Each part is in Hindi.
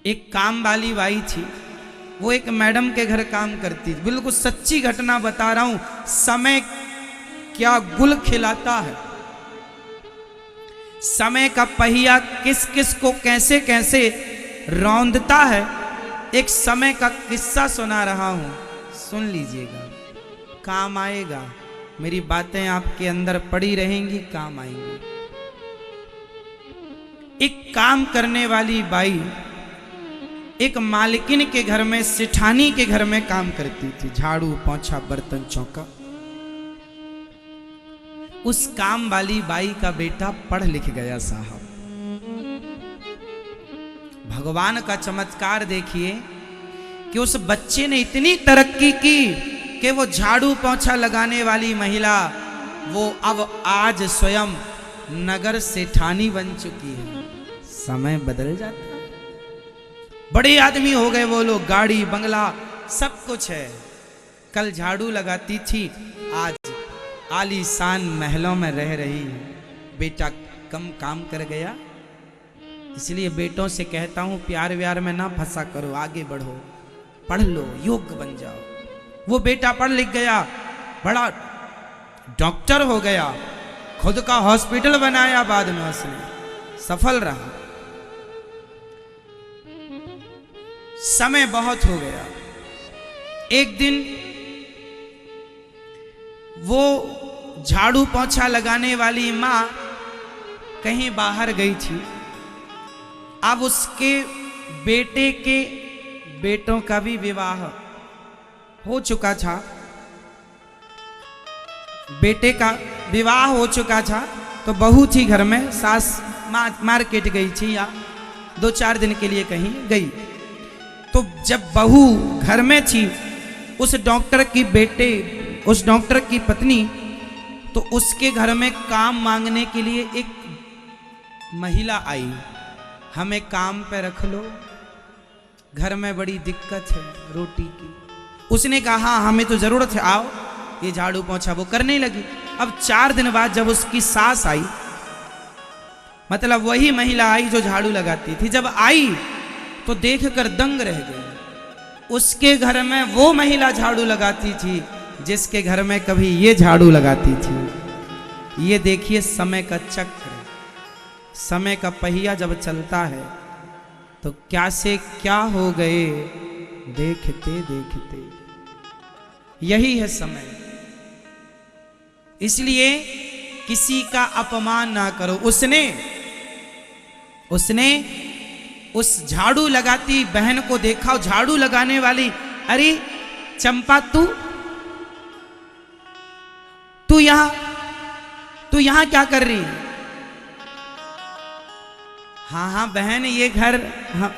एक काम वाली बाई थी, वो एक मैडम के घर काम करती थी। बिल्कुल सच्ची घटना बता रहा हूं। समय क्या गुल खिलाता है, समय का पहिया किस किस को कैसे कैसे रौंदता है। एक समय का किस्सा सुना रहा हूं, सुन लीजिएगा, काम आएगा। मेरी बातें आपके अंदर पड़ी रहेंगी, काम आएंगी। एक काम करने वाली बाई एक मालकिन के घर में, सिठानी के घर में काम करती थी, झाड़ू पोंछा बर्तन चौका। उस काम वाली बाई का बेटा पढ़ लिख गया साहब। भगवान का चमत्कार देखिए कि उस बच्चे ने इतनी तरक्की की कि वो झाड़ू पोंछा लगाने वाली महिला वो अब आज स्वयं नगर सेठानी बन चुकी है। समय बदल जाता है, बड़े आदमी हो गए वो लोग, गाड़ी बंगला सब कुछ है। कल झाड़ू लगाती थी, आज आलीशान महलों में रह रही है। बेटा कम काम कर गया, इसलिए बेटों से कहता हूं प्यार व्यार में ना फंसा करो, आगे बढ़ो, पढ़ लो, योग्य बन जाओ। वो बेटा पढ़ लिख गया, बड़ा डॉक्टर हो गया, खुद का हॉस्पिटल बनाया, बाद में उसने सफल रहा। समय बहुत हो गया। एक दिन वो झाड़ू पोंछा लगाने वाली माँ कहीं बाहर गई थी। अब उसके बेटे के बेटों का भी विवाह हो चुका था, बेटे का विवाह हो चुका था। तो बहू थी घर में, सास मार्केट गई थी या 2-4 दिन के लिए कहीं गई। तो जब बहू घर में थी, उस डॉक्टर की पत्नी, तो उसके घर में काम मांगने के लिए एक महिला आई, हमें काम पे रख लो, घर में बड़ी दिक्कत है रोटी की। उसने कहा हाँ हमें तो जरूरत है, आओ। ये झाड़ू पोंछा वो करने लगी। अब 4 दिन बाद जब उसकी सास आई, मतलब वही महिला आई जो झाड़ू लगाती थी, जब आई तो देखकर दंग रह गई। उसके घर में वो महिला झाड़ू लगाती थी जिसके घर में कभी ये झाड़ू लगाती थी। ये देखिए समय का चक्र, समय का पहिया जब चलता है तो क्या से क्या हो गए देखते देखते। यही है समय। इसलिए किसी का अपमान ना करो। उसने उस झाड़ू लगाती बहन को देखा, झाड़ू लगाने वाली, अरे चंपा तू यहां क्या कर रही है? हाँ बहन, ये घर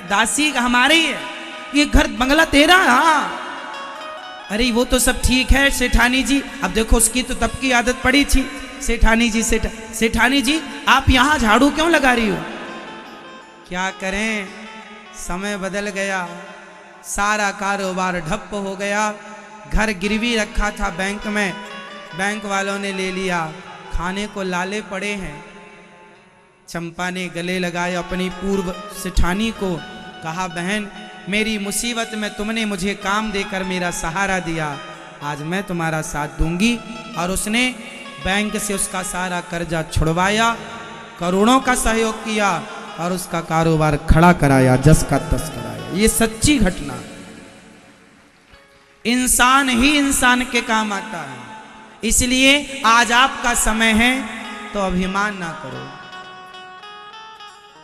दासी हमारे ही है, ये घर बंगला तेरा। हाँ अरे वो तो सब ठीक है सेठानी जी। अब देखो उसकी तो तब की आदत पड़ी थी। सेठानी जी आप यहां झाड़ू क्यों लगा रही हो? क्या करें, समय बदल गया, सारा कारोबार ठप्प हो गया। घर गिरवी रखा था बैंक में, बैंक वालों ने ले लिया, खाने को लाले पड़े हैं। चंपा ने गले लगाए अपनी पूर्व सेठानी को, कहा बहन मेरी मुसीबत में तुमने मुझे काम देकर मेरा सहारा दिया, आज मैं तुम्हारा साथ दूंगी। और उसने बैंक से उसका सारा कर्जा छुड़वाया, करोड़ों का सहयोग किया और उसका कारोबार खड़ा कराया, जस का तस कराया। ये सच्ची घटना। इंसान ही इंसान के काम आता है। इसलिए आज आपका समय है तो अभिमान ना करो।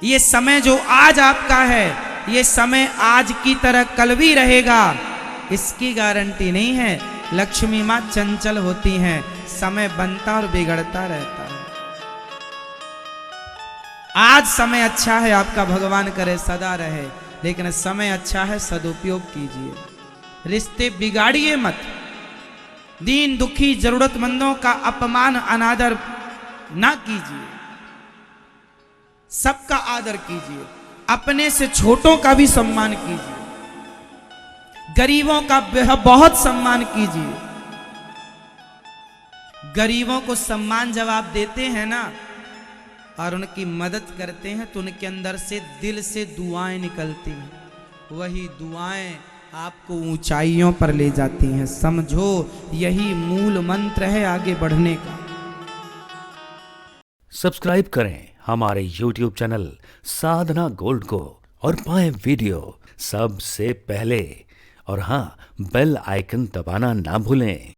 ये समय जो आज आपका है, ये समय आज की तरह कल भी रहेगा, इसकी गारंटी नहीं है। लक्ष्मी मां चंचल होती हैं, समय बनता और बिगड़ता रहता है। आज समय अच्छा है आपका, भगवान करे सदा रहे, लेकिन समय अच्छा है, सदुपयोग कीजिए। रिश्ते बिगाड़िए मत। दीन दुखी जरूरतमंदों का अपमान अनादर ना कीजिए, सबका आदर कीजिए। अपने से छोटों का भी सम्मान कीजिए, गरीबों का बहुत सम्मान कीजिए। गरीबों को सम्मान जब आप देते हैं ना और उनकी मदद करते हैं तो उनके अंदर से दिल से दुआएं निकलती हैं। वही दुआएं आपको ऊंचाइयों पर ले जाती हैं। समझो यही मूल मंत्र है आगे बढ़ने का। सब्सक्राइब करें हमारे YouTube चैनल साधना गोल्ड को और पाएं वीडियो सबसे पहले। और हाँ, बेल आइकन दबाना ना भूलें।